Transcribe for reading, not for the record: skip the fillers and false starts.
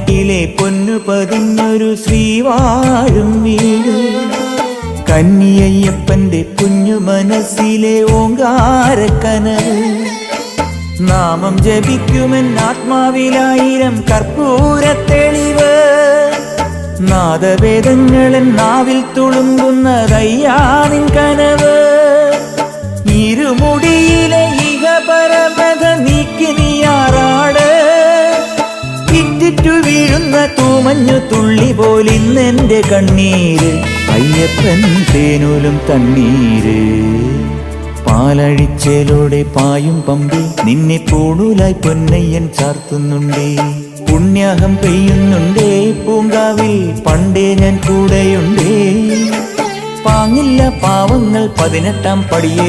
വീട്ടിലെ പൊന്നു പതിഞ്ഞൊരു ശ്രീവാഴും വീട്, കന്നിയയ്യപ്പന്റെ കുഞ്ഞു മനസ്സിലെ ഓങ്കാരക്കനവ്. നാമം ജപിക്കുമെൻ ആത്മാവിലായിരം കർപ്പൂരത്തെളിവ്, നാദവേദങ്ങളൻ നാവിൽ തുളുമ്പുന്നതയ്യാനിൻ കനവ്. ഇരുമുടിയിലെ ഇഹപരമത നീക്കി നീയാറാട്, ഇറ്റിറ്റു വീഴുന്ന തൂമഞ്ഞു തുള്ളി പോലിന്നെന്റെ കണ്ണീര്, അയ്യപ്പൻ തേനൂലും തണ്ണീര്. പാലഴിച്ചേലോടെ പായും പമ്പി നിന്നെ പൂണൂലായി പൊന്നയ്യൻ ചാർത്തുന്നുണ്ടേ. പുണ്യാഹം പെയ്യുന്നുണ്ടേ പൂങ്കാവിൽ പണ്ടേ ഞാൻ കൂടെയുണ്ടേ. പാങ്ങില്ല പാവങ്ങൾ 18-ാം പടിയേ